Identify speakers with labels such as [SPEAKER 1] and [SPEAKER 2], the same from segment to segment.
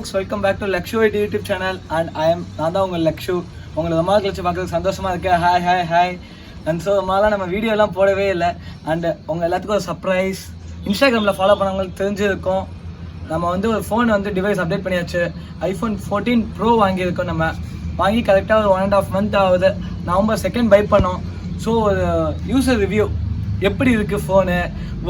[SPEAKER 1] folks, welcome back to lakshuyt YouTube channel and I am Nanda ungal lakshu. உங்களுக்கு ரொம்ப நாள் கழிச்சு பார்க்கறதுக்கு சந்தோஷமா இருக்கு. ஹாய் அண்ட் ஸோ நம்மளால நம்ம வீடியோ எல்லாம் போடவே இல்லை அண்ட் உங்கள் எல்லாத்துக்கும் ஒரு சர்ப்ரைஸ். இன்ஸ்டாகிராமில் ஃபாலோ பண்ணவங்களுக்கு தெரிஞ்சிருக்கும், நம்ம வந்து ஒரு ஃபோன் வந்து டிவைஸ் அப்டேட் பண்ணியாச்சு. iPhone 14 Pro வாங்கியிருக்கோம். நம்ம வாங்கி கரெக்டாக ஒரு 1.5 month ஆகுது. நவம்பர் 2 பை பண்ணோம். ஸோ ஒரு யூசர் ரிவ்யூ எப்படி இருக்குது ஃபோனு,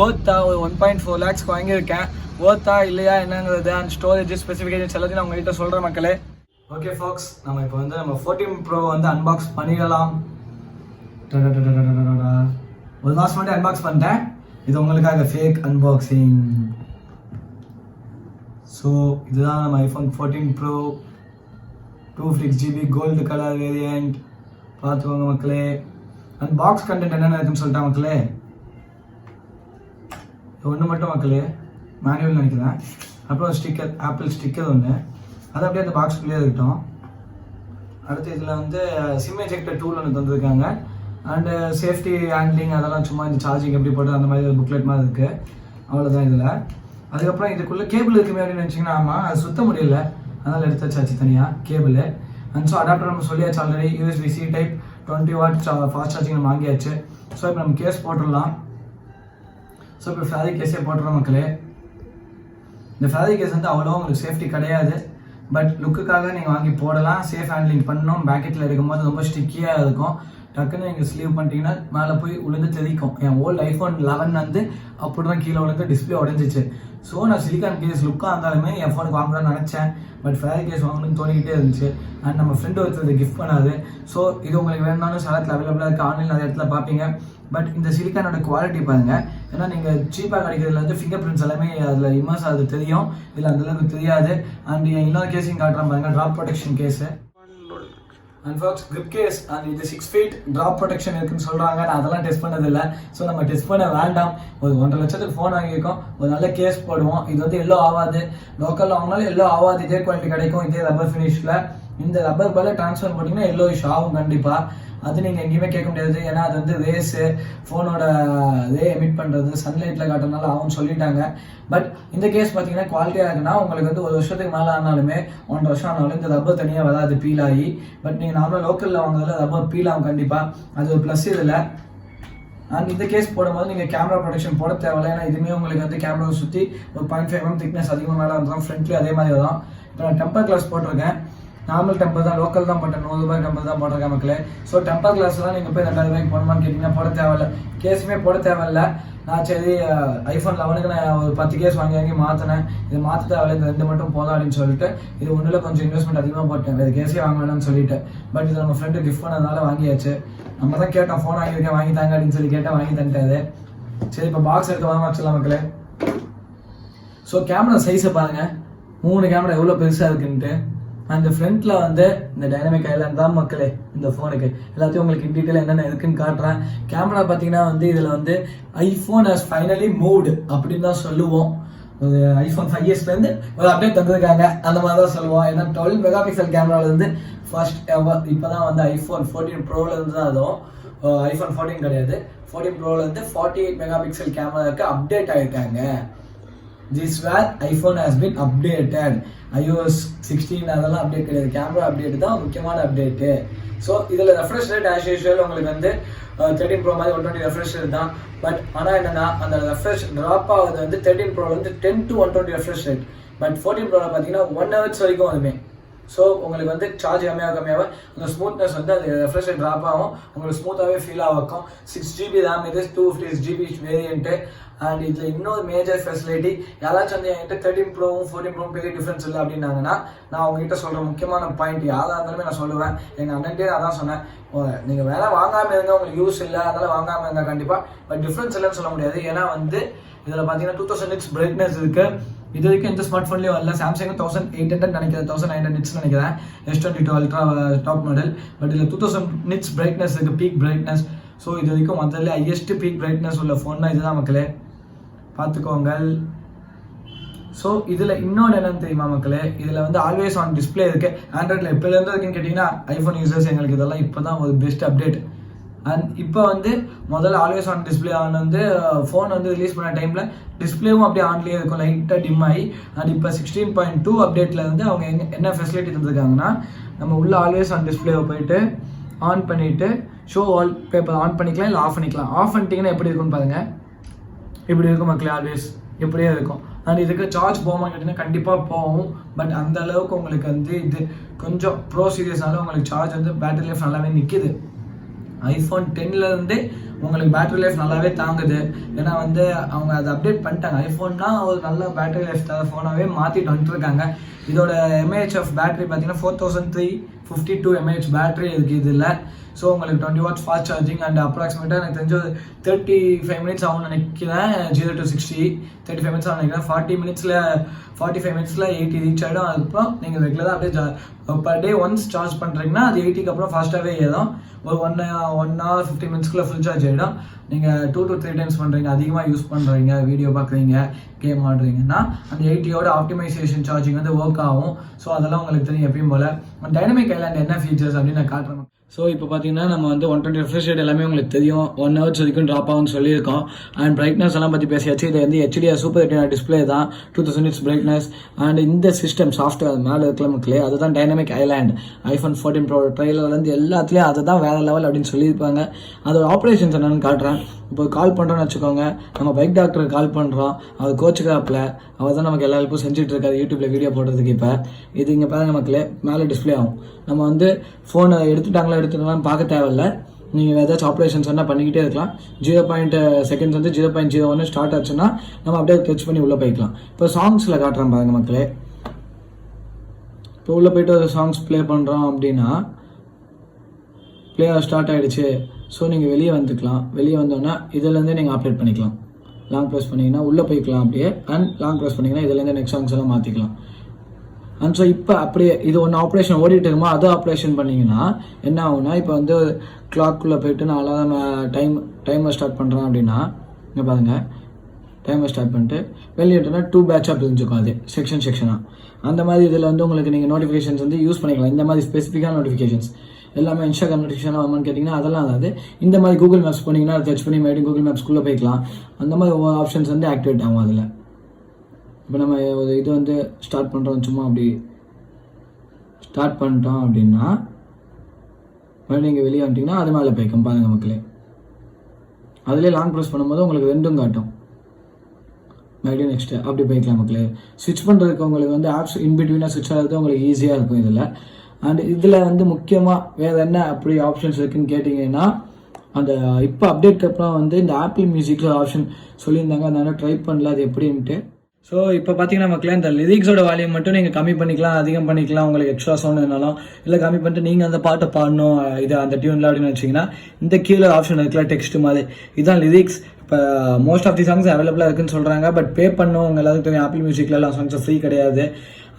[SPEAKER 1] ஒர்த்தா, ஒரு 1.4 lakhs வாங்கியிருக்கேன், ஒர்த்தா இல்லையா என்னங்கிறது அண்ட் ஸ்டோரேஜ் ஸ்பெசிஃபிகேஷன்ஸ் எல்லாத்தையும் நான் உங்கள்கிட்ட சொல்கிறேன் மக்களே. ஓகே ஃபாக்ஸ், நம்ம இப்போ வந்து நம்ம 14 Pro வந்து அன்பாக்ஸ் பண்ணிடலாம். ஒரு மாதம் மட்டும் அன்பாக்ஸ் பண்ணிட்டேன். இது உங்களுக்காக ஃபேக் அன்பாக்சிங். ஸோ இதுதான் நம்ம iPhone 14 Pro 256GB gold colour variant. பார்த்துக்கோங்க மக்களே. அண்ட் பாக்ஸ் கண்டென்ட் என்னென்ன இருக்குன்னு சொல்லிட்டேன் மக்களே. ஒன்று மட்டும் மக்களே மேனுவல் நினைக்கிறேன். அப்புறம் ஸ்டிக்கர், ஆப்பிள் ஸ்டிக்கர் ஒன்று, அது அப்படியே அந்த பாக்ஸ்குள்ளேயே இருக்கட்டும். அடுத்து இதில் வந்து சிம் எஜெக்டர் டூல் ஒன்று தந்துருக்காங்க அண்டு சேஃப்டி ஹேண்ட்லிங் அதெல்லாம் சும்மா இந்த சார்ஜிங் எப்படி போட்டு அந்த மாதிரி ஒரு புக்லெட் மாதிரி இருக்குது. அவ்வளோதான் இதில். அதுக்கப்புறம் இதுக்குள்ளே கேபிள் இருக்குமே அப்படின்னு நினச்சிங்கன்னா, ஆமாம் அது சுத்த முடியல, அதனால் எடுத்து வச்சாச்சு தனியாக கேபிள். அண்ட் ஸோ அடாப்டர் நம்ம சொல்லியாச்சு already. USB-C type 20 watt fast charging நம்ம வாங்கியாச்சு. ஸோ இப்போ நம்ம கேஸ் போட்டுடலாம். ஸோ இப்போ ஃபேரிக் கேஸே போட்டுறோம் மக்களே. இந்த ஃபேரிக் கேஸ் வந்து அவ்வளோ உங்களுக்கு சேஃப்டி கிடையாது, பட் லுக்குக்காக நீங்கள் வாங்கி போடலாம். சேஃப் ஹேண்ட்லிங் பண்ணணும். பேக்கெட்டில் எடுக்கும்போது ரொம்ப ஸ்டிக்கியாக இருக்கும். டக்குன்னு நீங்கள் ஸ்லீவ் பண்ணிட்டீங்கன்னா மேலே போய் விழுந்து தெரிக்கும். என் ஓல்டு iPhone 11 வந்து அப்படி தான் கீழே விழுந்து டிஸ்பிளே உடஞ்சிச்சு. ஸோ நான் சிலிக்கான் கேஸ் லுக்காக இருந்தாலுமே என் ஃபோனுக்கு வாங்கலாம்னு நினச்சேன், பட் ஃபேரிக் கேஸ் வாங்கணும்னு தோணிக்கிட்டே இருந்துச்சு. அண்ட் நம்ம ஃப்ரெண்டு ஒருத்தர் கிஃப்ட் பண்ணாது. ஸோ இது உங்களுக்கு வேணும்னாலும் சேலத்தில் அவைலபிளாக இருக்குது, ஆன்லைன் நிறைய இடத்துல பார்ப்பீங்க. பட் இந்த சிலிக்கானோட குவாலிட்டி பாருங்கள். ஏன்னா நீங்கள் சீப்பாக கிடைக்கிறதுல வந்து ஃபிங்கர் பிரிண்ட்ஸ் எல்லாமே அதில் இமர்ஸ் ஆகுது தெரியும், இதில் அந்தளவுக்கு தெரியாது. அண்ட் இன்னொரு கேஸையும் காட்டுறேன் பாருங்கள், drop protection case. And fox grip case and இது 6 feet ட்ராப் ப்ரொடெக்ஷன் இருக்குன்னு சொல்கிறாங்க. நான் அதெல்லாம் டெஸ்ட் பண்ணதில்லை. ஸோ நம்ம டெஸ்ட் பண்ண வேண்டாம். ஒரு 1.5 லட்சத்துக்கு ஃபோன் வாங்கியிருக்கோம், ஒரு நல்ல கேஸ் போடுவோம். இது வந்து எல்லோ ஆகாது, லோக்கலில் வாங்கினாலும் எல்லோ ஆகாது, இதே குவாலிட்டி கிடைக்கும், இதே ரப்பர் ஃபினிஷில். இந்த ரப்பர் பால ட்ரான்ஸ்ஃபர் பண்ணிங்கன்னா எல்லோ இஷ் ஆகும் கண்டிப்பாக. அது நீங்கள் எங்கேயுமே கேட்க முடியாது, ஏன்னா அது வந்து ரேஸு, ஃபோனோட ரே எமிட் பண்ணுறது, சன்லைட்டில் காட்டுறதுனால ஆகும்னு சொல்லிட்டாங்க. பட் இந்த கேஸ் பார்த்தீங்கன்னா குவாலிட்டியாக இருக்குன்னா உங்களுக்கு வந்து 1 வருஷத்துக்கு மேலே ஆனாலுமே 1.5 வருஷம் ஆனாலும் இந்த ரப்பர் தனியாக வராது பீல் ஆகி. பட் நீங்கள் நார்மலாக லோக்கலில் வாங்குறதுல ரப்பர் பீல் ஆகும் கண்டிப்பாக, அது ஒரு ப்ளஸ் இதில். அண்ட் இந்த கேஸ் போடும்போது நீங்கள் கேமரா ப்ரொடெக்ஷன் போட தேவையில்லை, ஏன்னா இதுவுமே உங்களுக்கு வந்து கேமராவை சுற்றி ஒரு 0.5 mm திக்னஸ் அதிகமாக மேலே இருந்தாலும் ஃப்ரண்ட்லேயும் அதே மாதிரி வரும். இப்போ நான் டெம்பர் கிளாஸ் போட்டிருக்கேன், நார்மல் டெம்பர் தான், லோக்கல் தான் போட்டேன், 100 ரூபாய் டெம்பர் தான் போட்டிருக்கேன் மக்களே. ஸோ டெம்பர் கிளாஸ்லாம் நீங்கள் போய் 2000 ரூபாய்க்கு போடணுமான்னு கேட்டிங்கன்னா போட தேவையில்லை, கேஸுமே போட தேவையில்லை. நான் சரி iPhone 11க்கு நான் ஒரு 10 கேஸ் வாங்கி மாற்றினேன், இது மாற்ற தேவையில்லை, இந்த 2 மட்டும் போதும் அப்படின்னு சொல்லிட்டு இது ஒன்றில் கொஞ்சம் இன்வெஸ்ட்மெண்ட் அதிகமாக போட்டேன், வேறு கேஸே வாங்க வேணாம்னு சொல்லிட்டு. பட் இது நம்ம ஃப்ரெண்டு கிஃப்ட் பண்ணதுனால வாங்கியாச்சு. நம்ம தான் கேட்டோம், ஃபோன் வாங்கியிருக்கேன் வாங்கி தாங்க அப்படின்னு சொல்லி கேட்டால் வாங்கி தந்துட்டாரு. சரி இப்போ பாக்ஸ் எடுத்து வாங்க வச்சிடலாம் மக்களே. ஸோ கேமரா சைஸை பாருங்கள், 3 கேமரா எவ்வளோ பெருசாக இருக்குன்ட்டு. அந்த ஃப்ரண்ட்டில் வந்து இந்த டைனமிக் ஐலாண்ட் தான் மக்களே இந்த ஃபோனுக்கு. எல்லாத்தையும் உங்களுக்கு டீட்டெயில் என்னென்ன இருக்குன்னு காட்டுறேன். கேமரா பார்த்தீங்கன்னா வந்து இதில் வந்து iPhone has finally moved அப்படின்னு தான் சொல்லுவோம். ஒரு iPhone 5sலேருந்து ஒரு அப்டேட் தந்துருக்காங்க, அந்த மாதிரி தான் சொல்லுவோம். ஏன்னா 12 மெகாபிக்சல் கேமராலேருந்து ஃபர்ஸ்ட் எவர் இப்போ தான் வந்து iPhone 14 Proலேருந்து தான், அதுவும் iPhone 14 கிடையாது, 14 Proலேருந்து 48 மெகாபிக்சல் கேமராவுக்கு அப்டேட் ஆகிருக்காங்க. This where iPhone has been updated. iOS 16 அதெல்லாம் அப்டேட் கிடையாது, கேமரா அப்டேட் தான் முக்கியமான அப்டேட்டு. ஸோ இதில் ரெஃப்ரெஷ் ரேட் ஆஸ் யூஷுவல் உங்களுக்கு வந்து 13 Pro மாதிரி 120 ரெஃப்ரெஷ் ரேட் தான். பட் ஆனால் என்னன்னா அந்த ரெஃப்ரெஷ் ட்ராப் ஆகுது வந்து 13 Pro வந்து 10 to 120 refresh rate. But 14 Pro பார்த்தீங்கன்னா 1 hours வரைக்கும் அதுமே. ஸோ உங்களுக்கு வந்து சார்ஜ் கம்மியாக அந்த ஸ்மூத்னஸ் வந்து அது ரெஃப்ரெஷ் ரேட் ட்ராப் ஆகும், உங்களுக்கு ஸ்மூத்தாகவே ஃபீல் ஆகும். 6GB RAM இது, 256GB வேரியண்ட்டு. அண்ட் இதில் இன்னொரு மேஜர் ஃபெசிலிட்டி, யாராச்சும் வந்து என்கிட்ட 13 Proவும் 14 Proவும் பெரிய டிஃப்ரென்ஸ் இல்லை அப்படின்னாங்கன்னா, நான் உங்ககிட்ட சொல்கிற முக்கியமான பாயிண்ட் யாராக இருந்தாலுமே நான் சொல்லுவேன். எங்கள் அண்ணன்ட்டே நான் தான் சொன்னேன், நீங்கள் வேணா வாங்காமல் இருந்தால் உங்களுக்கு யூஸ் இல்லை, அதனால் வாங்காமல் இருந்தால் கண்டிப்பாக. பட் டிஃப்ரென்ஸ் இல்லைன்னு சொல்ல முடியாது, ஏன்னா வந்து இதில் பார்த்தீங்கன்னா 2000 nits பிரைட்னஸ் இருக்குது. இது வரைக்கும் எந்த ஸ்மார்ட் ஃபோன்லேயும் வரல. சாம்சங் 1800 நினைக்கிறேன், 1900 nits நினைக்கிறேன், S22 ultra top model. But இதில் 2000 nits பிரைட்னஸ் இருக்குது, பீக் பிரைட்னஸ். ஸோ இது வரைக்கும் மொத்தத்தில் ஹையஸ்ட் பீக் பிரைட்னஸ் உள்ள ஃபோன்னா இதுதான் மக்களே, பார்த்துக்கோங்க. ஸோ இதில் இன்னொன்று என்னன்னு தெரியுமா மக்களே, இதில் வந்து ஆல்வேஸ் ஆன் டிஸ்பிளே இருக்குது. ஆண்ட்ராய்டில் எப்போலேருந்து இருக்குன்னு கேட்டிங்கன்னா, iPhone யூசர்ஸ் எங்களுக்கு இதெல்லாம் இப்போ தான் ஒரு பெஸ்ட் அப்டேட். அண்ட் இப்போ வந்து முதல்ல ஆல்வேஸ் ஆன் டிஸ்பிளே ஆன் வந்து ஃபோன் வந்து ரிலீஸ் பண்ண டைமில் டிஸ்பிளேவும் அப்படியே ஆன்லேயே இருக்கும், லைட்டாக டிம் ஆகி. அண்ட் இப்போ 16.2 அப்டேட்டில் வந்து அவங்க என்ன ஃபெசிலிட்டி தந்துருக்காங்கன்னா, நம்ம உள்ள ஆல்வேஸ் ஆன் டிஸ்பிளேவை போயிட்டு ஆன் பண்ணிவிட்டு ஷோ வால் பேப்பர் ஆன் பண்ணிக்கலாம், இல்லை ஆஃப் பண்ணிக்கலாம். ஆஃப் பண்ணிட்டீங்கன்னா எப்படி இருக்குன்னு பாருங்கள், இப்படி இருக்கும் மக்களே, ஆல்வேஸ் இப்படியே இருக்கும். அண்ட் இதுக்கு சார்ஜ் போகாமல் கேட்டிங்கன்னா கண்டிப்பாக போகும். பட் அந்த அளவுக்கு உங்களுக்கு வந்து இது கொஞ்சம் ப்ரோ சீரியஸ்னால உங்களுக்கு சார்ஜ் வந்து பேட்டரி லைஃப் நல்லாவே நிற்கிது. iPhone 10லேருந்தே உங்களுக்கு பேட்டரி லைஃப் நல்லாவே தாங்குது. ஏன்னா வந்து அவங்க அதை அப்டேட் பண்ணிட்டாங்க. ஐஃபோன்னா ஒரு நல்ல பேட்டரி லைஃப் தர ஃபோனாகவே மாற்றிட்டு வந்துட்டுருக்காங்க. இதோட mAh பேட்டரி பார்த்தீங்கன்னா 4352 mAh பேட்டரி இருக்குது இதில். ஸோ உங்களுக்கு 20 watts ஃபாஸ்ட் சார்ஜிங் அண்ட் அப்ராக்சிமேட்டாக எனக்கு தெரிஞ்ச 35 minutes ஆகும்னு நினைக்கிறேன். 0 to 60 35 minutes ஆகும் நினைக்கிறேன். 45 minutes 80 ரீச் ஆகிடும். அதுக்கப்புறம் நீங்கள் ரெகுலராக அப்படியே பர் டே ஒன்ஸ் சார்ஜ் பண்ணுறீங்கன்னா அது 80க்கு அப்புறம் ஃபாஸ்ட்டாகவே ஏறும். ஒரு 1 hour 50 minutesக்குள்ளே ஃபுல் சார்ஜ் ஆகிடும். நீங்கள் 2 to 3 times பண்ணுறீங்க, அதிகமாக யூஸ் பண்ணுறீங்க, வீடியோ பார்க்குறீங்க, கேம் ஆடுறீங்கன்னா அந்த 80யோட ஆப்டிமைசேஷன் சார்ஜிங் வந்து ஒர்க் ஆகும். ஸோ அதெல்லாம் உங்களுக்கு தெரியும் எப்பயும் போல். டைனமிக் ஐலாண்ட் என்ன ஃபீச்சர்ஸ் அப்படின்னு நான் காட்டுறேன். ஸோ இப்போ பார்த்தீங்கன்னா நம்ம வந்து 120 refresh rate எல்லாமே உங்களுக்கு தெரியும். 1 hour வரைக்கும் ட்ராப் ஆகும்னு சொல்லியிருக்கோம். அண்ட் பிரைட்னஸ் எல்லாம் பற்றி பேசியாச்சு. இது வந்து HDR சூப்பர் ரெட்டினா டிஸ்பிளே தான், 2000 nits பிரைட்னஸ். அண்ட் இந்த சிஸ்டம் சாஃப்ட்வேர் மேலே இருக்கிற மக்களே அதுதான் டைனமிக் ஐலாண்ட். iPhone 14 Pro ட்ரெயிலர்லேருந்து எல்லாத்துலேயும் அதை தான் வேறு லெவல் அப்படின்னு சொல்லியிருப்பாங்க. அதோட ஆப்ரேஷன்ஸ் என்னென்னு காட்டுறேன். இப்போ கால் பண்ணுறோன்னு வச்சுக்கோங்க, நம்ம பைக் டாக்டருக்கு கால் பண்ணுறோம், அவர் கோச்சுக்கிறாப்பில், அவர் தான் நமக்கு எல்லா ஹெல்ப்பும் செஞ்சுட்டு இருக்காரு யூடியூப்பில் வீடியோ போடுறதுக்கு. இப்போ இது இங்கே பாருங்க மக்களே, மேலே டிஸ்பிளே ஆகும். நம்ம வந்து ஃபோனை எடுத்துட்டாங்களான்னு பார்க்க தேவையில்ல. நீங்கள் ஏதாச்சும் ஆப்ரேஷன்ஸ் என்ன பண்ணிக்கிட்டே இருக்கலாம். 0. seconds வந்து 0.01 ஸ்டார்ட் ஆச்சுன்னா நம்ம அப்படியே டச் பண்ணி உள்ளே போய்க்கலாம். இப்போ சாங்ஸில் காட்டுறேன் பாருங்க மக்களே. இப்போ உள்ளே போய்ட்டு ஒரு சாங்ஸ் ப்ளே பண்ணுறோம் அப்படின்னா ப்ளே ஸ்டார்ட் ஆகிடுச்சு. ஸோ நீங்கள் வெளியே வந்துக்கலாம். வெளியே வந்தோன்னா இதுலேருந்தே நீங்கள் ஆப்ரேட் பண்ணிக்கலாம். லாங் ப்ரெஸ் பண்ணிங்கன்னா உள்ளே போய்க்கலாம் அப்படியே. அண்ட் லாங் ப்ரெஸ் பண்ணிங்கன்னா இதுலேருந்து நெக்ஸ்ட் சாங்ஸ் எல்லாம் மாற்றிக்கலாம். அண்ட் ஸோ இப்போ அப்படியே இது ஒன்று ஆப்ரேஷன் ஓடிட்டு இருக்குமோ அது ஆப்ரேஷன் பண்ணிங்கன்னா என்ன ஆகுனா, இப்போ வந்து கிளாக்குள்ளே போய்ட்டு நான் அலாரம் டைமர் ஸ்டார்ட் பண்ணுறேன் அப்படின்னா இங்கே பாருங்கள், டைமர் ஸ்டார்ட் பண்ணிட்டு வெளியிட்டோன்னா 2 பேட்சாக பிரிஞ்சுக்கும். அது செக்ஷனாக. அந்த மாதிரி இதில் வந்து உங்களுக்கு நீங்கள் நோட்டிஃபிகேஷன்ஸ் வந்து யூஸ் பண்ணிக்கலாம். இந்த மாதிரி ஸ்பெசிஃபிக்கான நோட்டிஃபிகேஷன்ஸ் எல்லாமே இன்ஸ்டாகிராம் நோட்டிஃபிகேஷனாக வருமானு கேட்டிங்கன்னா அதெல்லாம் அதாவது இந்த மாதிரி கூகுள் மேப்ஸ் போனீங்கன்னா அதை டச் பண்ணி மறுபடியும் கூகுள் மேப்ஸ்குள்ளே போய்க்கலாம். அந்த மாதிரி ஒவ்வொரு ஆப்ஷன்ஸ் வந்து ஆக்டிவேட் ஆகும் அதில். இப்போ நம்ம இது வந்து ஸ்டார்ட் பண்ணுறோம், சும்மா அப்படி ஸ்டார்ட் பண்ணிட்டோம் அப்படின்னா மறுபடியும் நீங்கள் வெளியே வந்துட்டிங்கன்னா அது மேலே போய்க்கும் பாருங்கள் மக்களே. அதிலே லாங் ப்ரெஸ் பண்ணும்போது உங்களுக்கு 2ம் காட்டும். மறுபடியும் நெக்ஸ்ட்டு அப்படி போய்க்கலாம் மக்களே. ஸ்விட்ச் பண்ணுறதுக்கு உங்களுக்கு வந்து ஆப்ஸ் இன்பிட்வீனாக ஸ்விட்ச் ஆகிறது உங்களுக்கு ஈஸியாக இருக்கும் இதில். அண்ட் இதில் வந்து முக்கியமாக வேறு என்ன அப்படி ஆப்ஷன்ஸ் இருக்குதுன்னு கேட்டிங்கன்னா, அந்த இப்போ அப்டேட்க்கு அப்புறம் வந்து இந்த ஆப்பிள் மியூசிக்கில் ஆப்ஷன் சொல்லியிருந்தாங்க, அதனால ட்ரை பண்ணல அது எப்படின்ட்டு. ஸோ இப்போ பார்த்தீங்கன்னா மக்களே, இந்த லிரிக்ஸோட வால்யூம் மட்டும் நீங்கள் கம்மி பண்ணிக்கலாம், அதிகம் பண்ணிக்கலாம். உங்களுக்கு எக்ஸ்ட்ரா சவுண்ட் வேணாலும் இல்லை கம்மி பண்ணிட்டு நீங்கள் அந்த பாட்டை பாடணும் இது அந்த டியூனில் அப்படின்னு வச்சிங்கன்னா இந்த கீழே ஆப்ஷன் இருக்குல்ல டெக்ஸ்ட் மாதிரி, இதுதான் லிரிக்ஸ். இப்போ மோஸ்ட் ஆஃப் தி சாங்ஸ் அவைலபிளாக இருக்குன்னு சொல்கிறாங்க. பட் பே பண்ணவங்க எல்லாத்துக்கும் தெரியும் ஆப்பிள் மியூசிக்கில் எல்லாம் சாங்ஸ் ஃப்ரீ கிடையாது.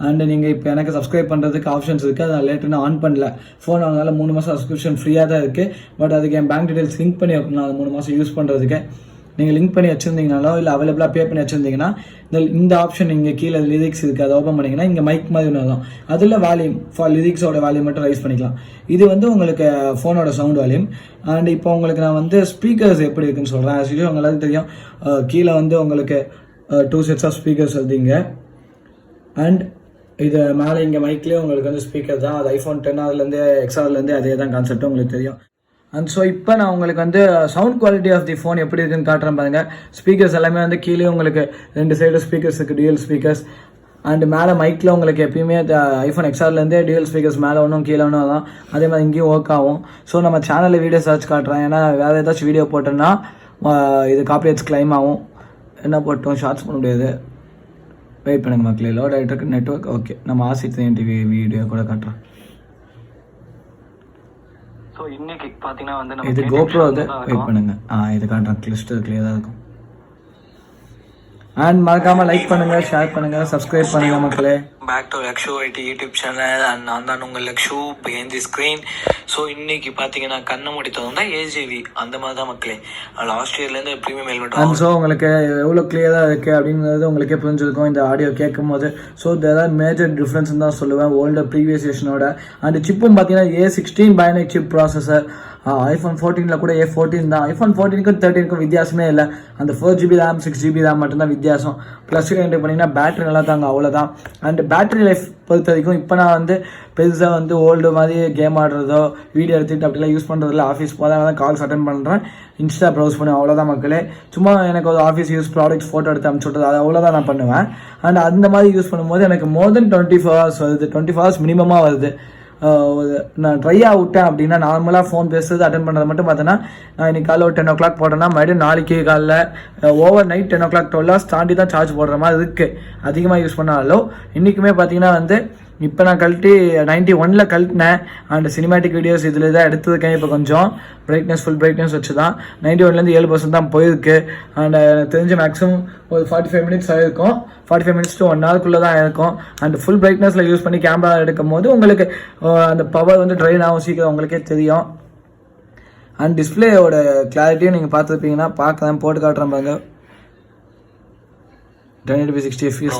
[SPEAKER 1] அண்ட் நீங்கள் இப்போ எனக்கு சப்ஸ்கிரைப் பண்ணுறதுக்கு ஆப்ஷன்ஸ் இருக்குது. அதை லேட்டர் நான் ஆன் பண்ணல. ஃபோன் வாங்கினால 3 மாதம் சப்ஸ்கிரிப்ஷன் ஃப்ரீயாக தான் இருக்குது. பட் அதுக்கு என் பேங்க் டீடைல்ஸ் லிங்க் பண்ணி வைக்கணும். அது 3 மாதம் யூஸ் பண்ணுறதுக்கு நீங்கள் லிங்க் பண்ணி வச்சுருந்தீங்கனாலோ இல்லை அவைலபிளாக பே பண்ணி வச்சுருந்தீங்கன்னா இந்த ஆப்ஷன் இங்கே கீழே லிரிக்ஸ் இருக்குது, அதை ஓப்பன் பண்ணிங்கன்னா இங்கே மைக் மாதிரி வரும். அதில் வால்யூம் ஃபார் லிரிக்ஸோட வால்யூம் மட்டும் ரைஸ் பண்ணிக்கலாம். இது வந்து உங்களுக்கு ஃபோனோட சவுண்ட் வால்யூம். அண்ட் இப்போ உங்களுக்கு நான் வந்து ஸ்பீக்கர்ஸ் எப்படி இருக்குன்னு சொல்கிறேன். ஆக்சுவலி உங்க எல்லாருக்கும் தெரியும் கீழே வந்து உங்களுக்கு 2 sets ஆஃப் ஸ்பீக்கர்ஸ் வருதுங்க. அண்ட் இது மேலே இங்கே மைக்லேயே உங்களுக்கு வந்து ஸ்பீக்கர் தான். அது iPhone 10 அதுலேருந்து XRலேருந்து அதே தான் கான்செப்ட் உங்களுக்கு தெரியும். அண்ட் ஸோ இப்போ நான் உங்களுக்கு வந்து sound quality of the phone எப்படி இருக்குன்னு காட்டுறேன் பாருங்கள். ஸ்பீக்கர்ஸ் எல்லாமே வந்து கீழே உங்களுக்கு 2 சைடு ஸ்பீக்கர்ஸ் இருக்குது, டியூயல் ஸ்பீக்கர்ஸ். அண்ட் மேலே மைக்கில் உங்களுக்கு எப்பயுமே iPhone XRலேருந்தே டியூயல் ஸ்பீக்கர்ஸ் மேலே ஒன்றும் கீழே ஒன்றும் தான். அதே மாதிரி இங்கேயும் ஒர்க் ஆகும். ஸோ நம்ம சேனலில் வீடியோ சர்ச் காட்டுறேன். ஏன்னா வேறு ஏதாச்சும் வீடியோ போட்டோன்னா இது காப்பிரைட்ஸ் கிளைம் ஆகும். என்ன போட்டோம் ஷார்ட்ஸ் பண்ண முடியாது. வெயிட் பண்ணுங்கள் மக்களே, லோட் ஆகிட்டு இருக்கு நெட்ஒர்க். ஓகே, நம்ம ஆசிரியர் டிவி வீடியோ கூட காட்டுறேன்.
[SPEAKER 2] ஸோ இன்னைக்கு பார்த்தீங்கன்னா வந்து
[SPEAKER 1] இது கோப்ரோ அது. வெயிட் பண்ணுங்க, இது காட்டுறேன். கிளிஸ்டர் கிளியராக இருக்கும். அண்ட் மறக்காமல் லைக் பண்ணுங்கள், ஷேர் பண்ணுங்கள், சப்ஸ்கிரைப் பண்ணுங்கள் மக்களே.
[SPEAKER 2] Back to lakshuyt YouTube channel and நான் தான் உங்கள் Lakshu behind the screen. So இன்னைக்கு பார்த்தீங்கன்னா கண்ணை மூடி தோணுன்னா ஏஜிவி அந்த மாதிரி தான் மக்களே. லாஸ்ட் இயர்லேருந்து ப்ரீமியம் ஹெல்மெட்
[SPEAKER 1] அண்ட் ஸோ உங்களுக்கு எவ்வளோ கிளியராக இருக்குது அப்படிங்கிறது உங்களுக்கே புரிஞ்சிருக்கும் இந்த ஆடியோ கேட்கும் போது. ஸோ ஏதாவது மேஜர் டிஃப்ரென்ஸ் தான் சொல்லுவேன் ஓல்டு ப்ரீவியஸ் வெர்ஷனோட. அண்ட் சிப்பும் பார்த்தீங்கன்னா A16 bionic chip processor. iPhone 14 கூட A14 தான். iPhone 14க்கும் 13க்கும் வித்தியாசமே இல்லை. அந்த 4GB RAM 6GB RAM மட்டும்தான் வித்தியாசம். ப்ளஸ் என்ட்ரி பண்ணிங்கன்னா பேட்டரி நல்லா தாங்க, அவ்வளோதான். அண்ட் பேட்டரி லைஃப் பொறுத்த வரைக்கும் இப்போ நான் வந்து பெருசாக வந்து ஓல்டு மாதிரி கேம் ஆடுறதோ வீடியோ எடுத்துகிட்டு அப்படிலாம் யூஸ் பண்ணுறதில்ல. ஆஃபீஸ் போதான் கால்ஸ் அட்டன் பண்ணுறேன், இன்ஸ்டா ப்ரௌஸ் பண்ணி, அவ்வளோதான் மக்களே. சும்மா எனக்கு ஒரு ஆஃபீஸ் யூஸ் ப்ராடக்ட்ஸ் ஃபோட்டோ எடுத்து அனுப்பிச்சு விட்றது, அது அவ்வளோதான் நான் பண்ணுவேன். அண்ட் அந்த மாதிரி யூஸ் பண்ணும்போது எனக்கு மோர் தென் 24 hours வருது. 24 hours மினிமமாக வருது. நான் ட்ரையாக விட்டேன் அப்படின்னா நார்மலாக ஃபோன் பேசுறது அட்டன் பண்ணுறது மட்டும் பார்த்தோன்னா நான் இன்றைக்கி காலைல ஒரு 10 o'clock போட்டேன்னா மறுபடியும் நாளைக்கு காலைல ஓவர் நைட் 10 o'clock 12 hours தாண்டி தான் சார்ஜ் போடுற மாதிரி இருக்குது. அதிகமாக யூஸ் பண்ணாலும் இன்றைக்குமே பார்த்தீங்கன்னா வந்து இப்போ நான் கழட்டி 91ல் கழட்டினேன். அண்ட் சினிமேட்டிக் வீடியோஸ் இதில் தான் எடுத்துருக்கேன். இப்போ கொஞ்சம் பிரைட்னஸ் ஃபுல் பிரைட்னஸ் வச்சு தான் 91லேருந்து 7% தான் போயிருக்கு. அண்ட் எனக்கு தெரிஞ்ச மேக்ஸிமம் ஒரு 45 minutes ஆகிருக்கும். 45 minutes to 1 hourக்குள்ளே தான் இருக்கும். அண்ட் ஃபுல் பிரைட்னஸில் யூஸ் பண்ணி கேமரா எடுக்கும் போது உங்களுக்கு அந்த பவர் வந்து ட்ரைன் ஆகும் சீக்கிரம், உங்களுக்கே தெரியும். அண்ட் டிஸ்பிளேயோட கிளாரிட்டியும் நீங்கள் பார்த்துருப்பீங்கன்னா பார்க்கலாம், போட்டு காட்டுறேன் பாருங்க. 1080p 60 fps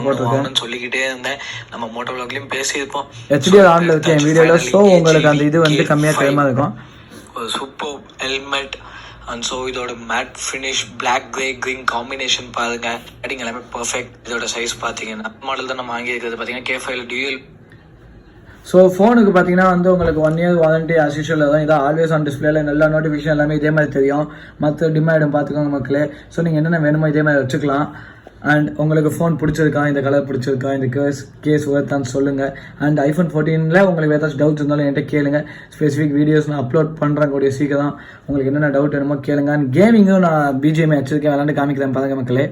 [SPEAKER 1] போட்டிருக்கேன்
[SPEAKER 2] சொல்லிக்கிட்டே இருந்தேன். நம்ம மோட்டோ வ்ளாக்லயும் பேசியிருப்போம்.
[SPEAKER 1] HDR ஆன்ல இருக்கு என் வீடியோல. ஸோ உங்களுக்கு அந்த இது வந்து கம்மியாக டைமாக இருக்கும்.
[SPEAKER 2] Super helmet. அண்ட் ஸோ இதோட matte finish black grey green combination பாருங்க, அடிங்க எல்லாமே பர்ஃபெக்ட். இதோட சைஸ் பார்த்தீங்கன்னா மாடல் தான் நம்ம வாங்கியிருக்கிறது பார்த்தீங்கன்னா K5 டியூயல்.
[SPEAKER 1] ஸோ ஃபோனுக்கு பார்த்தீங்கன்னா வந்து உங்களுக்கு 1 year வாரண்டி ஆஸ் யூஷுவல் தான். இதான் ஆல்வேஸ் ஆன் டிஸ்பிளேல எல்லா நோட்டிஃபிகேஷன் எல்லாமே இதே மாதிரி தெரியும். மற்ற டிமாண்டும் பார்த்துக்கோங்க மக்களே. ஸோ நீங்கள் என்னென்ன வேணுமோ இதே மாதிரி வச்சுக்கலாம். அண்ட் உங்களுக்கு ஃபோன் பிடிச்சிருக்கா, இந்த கலர் பிடிச்சிருக்கா, இந்த கேஸ் ஒர்த்தான்னு சொல்லுங்கள். அண்ட் iPhone 14ல் உங்களுக்கு ஏதாச்சும் டவுட்ஸ் இருந்தாலும் என்கிட்ட கேளுங்க. ஸ்பெசிஃபிக் வீடியோஸ் நான் அப்லோட் பண்ணுறேன் கூடிய சீக்கிரம். உங்களுக்கு என்னென்ன டவுட் வேணுமோ கேளுங்க. அண்ட் கேமிங்கும் நான் BGMI வச்சிருக்கேன், விளாண்டு காமிக்கிறேன் பாருங்க மக்களே.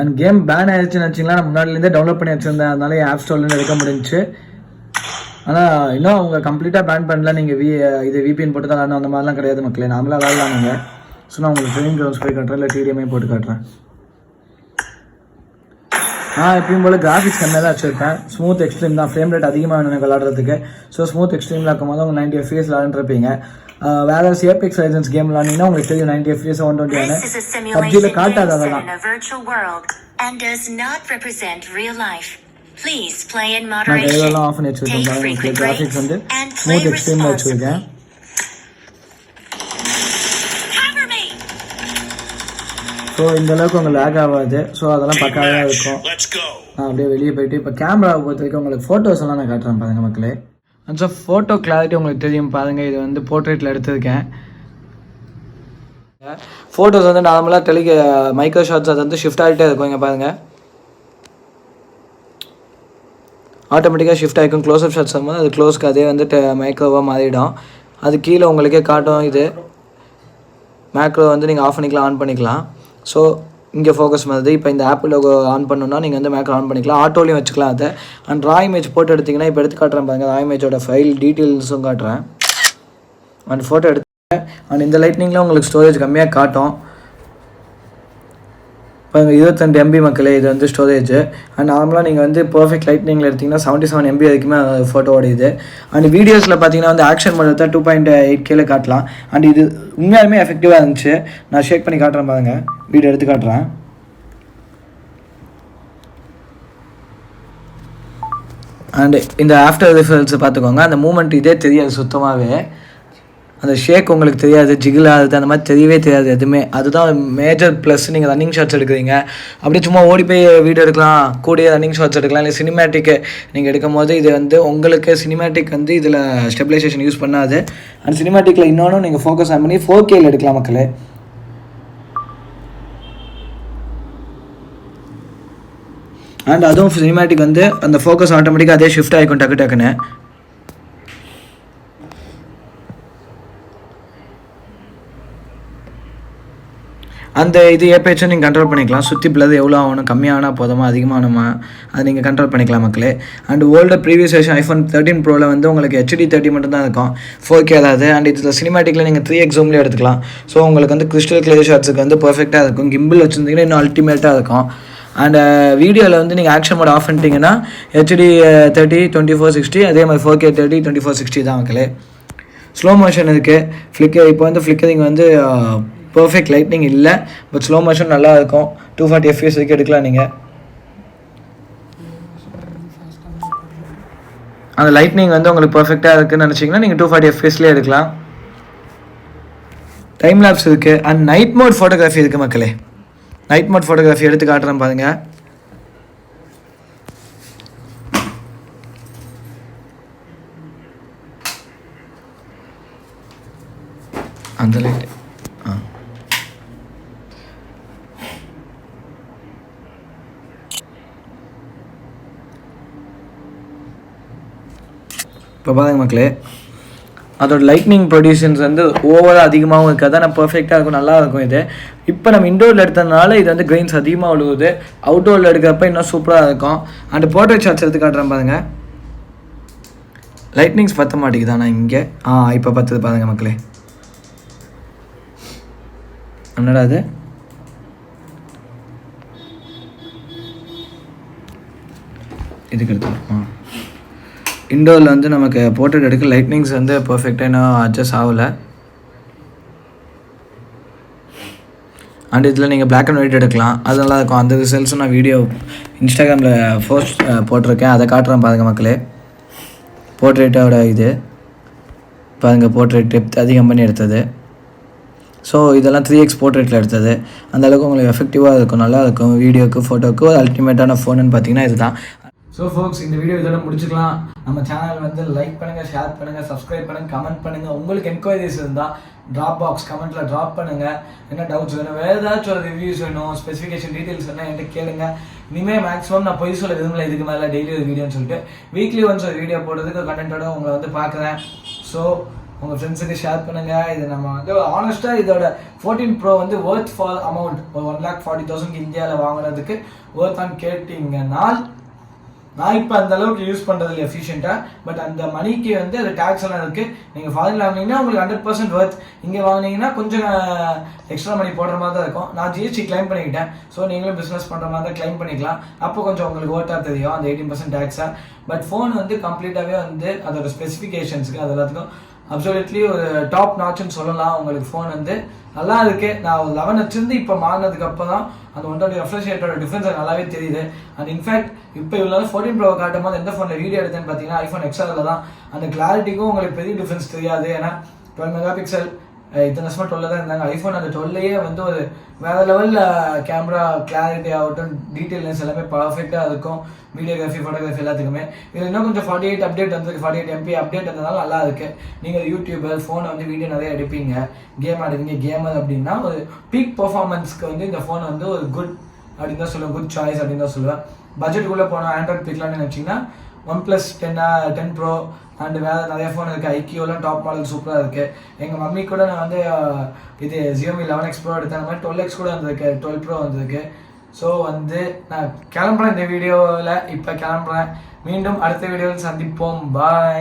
[SPEAKER 1] அண்ட் கேம் பேன் ஆயிடுச்சுன்னு வச்சிங்களா, நான் முன்னாடிலேருந்தே டவுன்லோட் பண்ணி வச்சுருந்தேன். அதனால என் ஆப் ஸ்டோர்லேருந்து எடுக்க முடிஞ்சிச்சு. ஆனால் இன்னும் அவங்க கம்ப்ளீட்டாக பேன் பண்ணல. நீங்கள் இது VPN போட்டு தான் விளாடணும் அந்த மாதிரிலாம் கிடையாது மக்களே. நாமளாக விளாடலாம் நீங்கள். ஸோ நான் உங்களுக்கு ட்ரெயின் க்ரௌண்ட்ஸ் போய் காட்டுறேன், இல்லை TDMI போட்டு காட்டுறேன். நான் எப்பயும் போல் கிராஃபிக்ஸ் கம்மியாக தான் வச்சுருப்பேன். ஸ்மூத் எக்ஸ்ட்ரீம் தான், ஃப்ரேம் ரேட் அதிகமாக வேணும் எனக்கு விளாட்றதுக்கு. ஸோ ஸ்மூத் எக்ஸ்ட்ரீமில் இருக்கும் போது அவங்க 90 FPS விளாண்டுருப்பீங்க. வேற Apex Legends கேம் விளாண்டிங்கன்னா உங்களுக்கு தெரியும் 90 FPS 120 ஆன PUBGல காட்டாது அதெல்லாம். நான் கையிலலாம் ஆஃப் பண்ணி வச்சுருக்கேன் பாருங்க. கிராஃபிக்ஸ் வந்து ஸ்மூத் எக்ஸ்ட்ரீமில் வச்சுருக்கேன். ஸோ இந்த அளவுக்கு உங்களுக்கு லேக் ஆகாது. ஸோ அதெல்லாம் பக்காவாக இருக்கும். நான் அப்படியே வெளியே போயிட்டு இப்போ கேமராவை பொறுத்த வரைக்கும் உங்களுக்கு ஃபோட்டோஸ் எல்லாம் நான் காட்டுறேன் பாருங்க மக்களே. அண்ட் ஸோ ஃபோட்டோ கிளாரிட்டி உங்களுக்கு தெரியும் பாருங்கள். இது வந்து போர்ட்ரேட்டில் எடுத்திருக்கேன். ஃபோட்டோஸ் வந்து நார்மலாக மைக்ரோ ஷாட்ஸ் அது வந்து ஷிஃப்ட் ஆகிட்டே இருக்கும். இங்கே பாருங்கள், ஆட்டோமேட்டிக்காக ஷிஃப்ட் ஆகிக்கும். க்ளோஸ்அப் ஷாட்ஸ் ஆகும்போது அது க்ளோஸ்க்கு அதே வந்து மைக்ரோவாக மாறிடும். அது கீழே உங்களுக்கே காட்டும். இது மேக்ரோ வந்து நீங்கள் ஆஃப் பண்ணிக்கலாம், ஆன் பண்ணிக்கலாம். ஸோ இங்கே ஃபோக்கஸ் பண்ணுறது. இப்போ இந்த ஆப் லோகோ ஆன் பண்ணணுன்னா நீங்கள் வந்து மேக்ரோ ஆன் பண்ணிக்கலாம், ஆட்டோலையும் வச்சுக்கலாம் அதை. அண்ட் ரா இமேஜ் போட்டோ எடுத்திங்கன்னா இப்போ எடுத்து காட்டுறேன் பாருங்கள். ரா இமேஜோட ஃபைல் டீட்டெயில்ஸும் காட்டுறேன். அண்ட் ஃபோட்டோ எடுத்து அண்ட் இந்த லைட்னிங்கில் உங்களுக்கு ஸ்டோரேஜ் கம்மியாக காட்டும் பாருங்கள். 22 MB மக்களே இது வந்து ஸ்டோரேஜ். அண்ட் நார்மலாக நீங்கள் வந்து பர்ஃபெக்ட் லைட்னிங்கில் எடுத்திங்கன்னா 77 MB வரைக்குமே ஃபோட்டோவோட இது. அண்ட் வீடியோஸில் பார்த்தீங்கன்னா வந்து ஆக்ஷன் மோட் தான் 2.8Kல காட்டலாம். அண்ட் இது உண்மையாலுமே எஃபெக்டிவாக இருந்துச்சு. நான் ஷேக் பண்ணி காட்டுறேன் பாருங்கள், வீடியோ எடுத்து காட்டுறேன். அண்ட் இந்த ஆஃப்டர் ரிஃபரன்ஸை பார்த்துக்கோங்க. அந்த மூமெண்ட் இதே தெரியாது சுத்தமாகவே. அந்த ஷேக் உங்களுக்கு தெரியாது, ஜிகில் ஆகுது அந்த மாதிரி தெரியவே தெரியாது எதுவுமே. அதுதான் மேஜர் ப்ளஸ். நீங்கள் ரன்னிங் ஷாட்ஸ் எடுக்கிறீங்க, அப்படியே சும்மா ஓடி போய் வீடியோ எடுக்கலாம், கூடிய ரன்னிங் ஷாட்ஸ் எடுக்கலாம். இல்லை சினிமேட்டிக்கு நீங்கள் எடுக்கும் போது இது வந்து உங்களுக்கு சினிமேட்டிக் வந்து இதில் ஸ்டெபிலைசேஷன் யூஸ் பண்ணாது. அண்ட் சினிமேட்டிக்கில் இன்னொன்று நீங்கள் ஃபோக்கஸ் ஆன் பண்ணி 4Kல எடுக்கலாம் மக்களே. அண்ட் அதுவும் சினிமேட்டிக் வந்து அந்த ஃபோக்கஸ் ஆட்டோமேட்டிக்காக அதே ஷிஃப்ட் ஆகிக்கும் டக்கு டக்குன்னு. அந்த இது ஏபிஹெச்சும் நீங்கள் கண்ட்ரோல் பண்ணிக்கலாம். சுற்றி பிளது எவ்வளோ ஆகணும், கம்மியானால் போதுமா அதிகமானுமா அதை நீங்கள் கண்ட்ரோல் பண்ணிக்கலாம் மக்களே. And old previous version iPhone 13 ப்ரோவில் வந்து உங்களுக்கு HD30 மட்டும்தான் இருக்கும், 4K அதாவது. அண்ட் இதில் சினிமேட்டிக்கில் நீங்கள் 3x ஜூம்லேயே எடுத்துக்கலாம். ஸோ உங்களுக்கு வந்து கிறிஸ்டல் கிளியர் ஷாட்ஸுக்கு வந்து பர்ஃபெக்டாக இருக்கும். கிம்பிள் வச்சுருந்தீங்கன்னா இன்னும் அல்டிமேட்டாக இருக்கும். அண்ட் வீடியோவில் வந்து நீங்கள் ஆக்ஷன் மோட் ஆஃப் பண்ணிட்டீங்கன்னா HD30 2460 அதே மாதிரி 4K 30 2460 தான் மக்களே. ஸ்லோ மோஷன் இருக்குது, ஃப்ளிக்கர் இப்போ வந்து ஃப்ளிக்கரிங் வந்து பர்ஃபெக்ட் லைட்னிங் இல்லை, பட் ஸ்லோ மோஷன் நல்லா இருக்கும். 240 FPS வரைக்கும் எடுக்கலாம் நீங்கள். அந்த லைட்னிங் வந்து உங்களுக்கு பர்ஃபெக்டாக இருக்குதுன்னு நினச்சிங்கன்னா நீங்கள் 240 FPSலேயே எடுக்கலாம். டைம் லேப்ஸ் இருக்குது. அண்ட் நைட் மோட் ஃபோட்டோகிராஃபி இருக்குது மக்களே. நைட் மோட் ஃபோட்டோகிராஃபி எடுத்து காட்டுறேன் பாருங்கள். அந்த லைட் இப்போ பாருங்க மக்களே, அதோட லைட்னிங் ப்ரொடியூஷன்ஸ் வந்து ஓவராக அதிகமாகவும் இருக்காது, ஆனால் பர்ஃபெக்டாக இருக்கும், நல்லா இருக்கும். இது இப்போ நம்ம இண்டோரில் எடுத்ததுனால இது வந்து கிரெயின்ஸ் அதிகமாக விழுவுது. அவுட்டோரில் எடுக்கிறப்ப இன்னும் சூப்பராக இருக்கும். அண்ட் போர்ட்ரேட் ஷாட்ஸ் எடுத்து காட்டுறேன் பாருங்கள். லைட்னிங்ஸ் பற்ற மாட்டேங்குது, ஆனால் இங்கே இப்போ பற்றுது பாருங்க மக்களே. என்னடா அது, இதுக்கு எடுத்து இண்டோரில் வந்து நமக்கு போர்ட்ரேட் எடுக்க லைட்னிங்ஸ் வந்து பர்ஃபெக்டாக இன்னும் அட்ஜஸ்ட் ஆகலை. அண்ட் இதில் நீங்கள் பிளாக் அண்ட் ஒயிட் எடுக்கலாம், அது நல்லா இருக்கும். அந்த ரிசல்ட்ஸும் நான் வீடியோ இன்ஸ்டாகிராமில் போஸ்ட் போட்டிருக்கேன், அதை காட்டுறேன் பாருங்கள் மக்களே. போர்ட்ரேட்டோட இது பாருங்கள், போர்ட்ரேட் டெப்த் அதிகம் பண்ணி எடுத்தது. ஸோ இதெல்லாம் 3x போர்ட்ரேட்டில் எடுத்தது. அந்தளவுக்கு உங்களுக்கு எஃபெக்டிவாக இருக்கும், நல்லா இருக்கும். வீடியோக்கு ஃபோட்டோக்கு அல்டிமேட்டான ஃபோனுன்னு பார்த்தீங்கன்னா இதுதான். ஸோ ஃபோக்ஸ், இந்த வீடியோ இதோட முடிச்சுக்கலாம். நம்ம சேனல் வந்து லைக் பண்ணுங்கள், ஷேர் பண்ணுங்கள், சப்ஸ்கிரைப் பண்ணுங்கள், கமெண்ட் பண்ணுங்கள். உங்களுக்கு என்கொயரிஸ் இருந்தால் ட்ராப் பாக்ஸ் கமெண்ட்டில் ட்ராப் பண்ணுங்கள். என்ன டவுட்ஸ் வேணும், வேறு ஏதாச்சும் ஒரு ரிவ்யூஸ் வேணும், ஸ்பெசிஃபிகேஷன் டீட்டெயில்ஸ் வேணும் என்கிட்ட கேளுங்க. இனிமேல் மேக்ஸிமம் நான் பொய் சொல்ல விரும்பல, இதுக்கு மேலே டெய்லி ஒரு வீடியோன்னு சொல்லிட்டு வீக்லி ஒன்ஸ் ஒரு வீடியோ போடுறதுக்கு கண்டென்ட்டோட உங்களை வந்து பார்க்குறேன். ஸோ உங்கள் ஃப்ரெண்ட்ஸுக்கு ஷேர் பண்ணுங்கள். இது நம்ம வந்து ஆனஸ்ட்டாக இதோட 14 Pro வந்து ஒர்த் ஃபார் அமௌண்ட் ஒரு 1,40,000 இந்தியாவில் வாங்கினதுக்கு ஒர்த்தான்னு கேட்டிங்கன்னா நான் இப்போ அந்த அளவுக்கு யூஸ் பண்ணுறது இல்லை எஃபிஷியண்ட்டாக. பட் அந்த மணிக்கு வந்து அது டேக்ஸ் எல்லாம் இருக்குது. நீங்கள் ஃபாரினில் வாங்கினீங்கன்னா உங்களுக்கு 100% ஒர்த். இங்கே வாங்கினீங்கன்னா கொஞ்சம் எக்ஸ்ட்ரா மணி போடுற மாதிரி தான் இருக்கும். நான் ஜிஎஸ்டி கிளைம் பண்ணிக்கிட்டேன். ஸோ நீங்களும் பிஸ்னஸ் பண்ணுற மாதிரி தான் கிளைம் பண்ணிக்கலாம். அப்போ கொஞ்சம் உங்களுக்கு ஒர்த்தாக தெரியும் அந்த 18% டேக்ஸாக. பட் ஃபோன் வந்து கம்ப்ளீட்டாகவே வந்து அதோட ஸ்பெசிஃபிகேஷன்ஸுக்கு அது எல்லாத்துக்கும் அப்சல்யூட்லி ஒரு டாப் நாட்ச்னு சொல்லலாம். உங்களுக்கு ஃபோன் வந்து நல்லா இருக்கு. நான் ஒரு 11 வச்சிருந்து இப்போ மாறினதுக்கு அப்போ தான் அந்த 120 ரெஃப்ரெஷ் ரேட்டோட டிஃபரன்ஸ் நல்லாவே தெரியுது. அண்ட் இன்ஃபேக்ட் இப்போ இவ்வளோ 14 Pro காட்டும் போது எந்த ஃபோனில் வீடியோ எடுத்தேன்னு பார்த்தீங்கன்னா iPhone XRல தான். அந்த கிளாரிட்டிக்கும் உங்களுக்கு பெரிய டிஃபரன்ஸ் தெரியாது. ஏன்னா 12 மெகாபிக்சல் இத்தனை வருஷமா 12 தான் இருந்தாங்க. ஐஃபோன் அந்த 12லேயே வந்து ஒரு வேற லெவலில் கேமரா கிளாரிட்டி ஆகட்டும், டீட்டெயில்னஸ் எல்லாமே பர்ஃபெக்டாக இருக்கும். வீடியோகிராஃபி, ஃபோட்டோகிராஃபி எல்லாத்துக்குமே. இதில் இன்னும் கொஞ்சம் 48 அப்டேட் வந்து 48 MB அப்டேட் வந்ததால நல்லா இருக்கு. நீங்கள் யூடியூபர் ஃபோனை வந்து வீடியோ நிறைய எடுப்பீங்க, கேம் ஆடுவீங்க, கேமர் அப்படின்னா ஒரு பீக் பர்ஃபார்மன்ஸ்க்கு வந்து இந்த ஃபோன் வந்து ஒரு குட் அப்படின்னு தான் சொல்லுவேன், குட் சாய்ஸ் அப்படின்னு தான் சொல்லுவேன். பட்ஜெட்டுக்குள்ளே போனோம் ஆண்ட்ராய்ட் பிக்லான்னு நினச்சிங்கன்னா OnePlus 10 Pro அண்ட் வேறு நிறைய ஃபோன் இருக்குது. ஐக்கியோலாம் டாப் மாடல் சூப்பராக இருக்குது. எங்கள் மம்மி கூட நான் வந்து இது Xiaomi 11X Pro எடுத்தேன். அந்த மாதிரி 12X கூட வந்திருக்கு, 12 Pro வந்திருக்கு. ஸோ வந்து நான் கிளம்புறேன் இந்த வீடியோவில், இப்போ கிளம்புறேன். மீண்டும் அடுத்த வீடியோவில் சந்திப்போம். பாய்.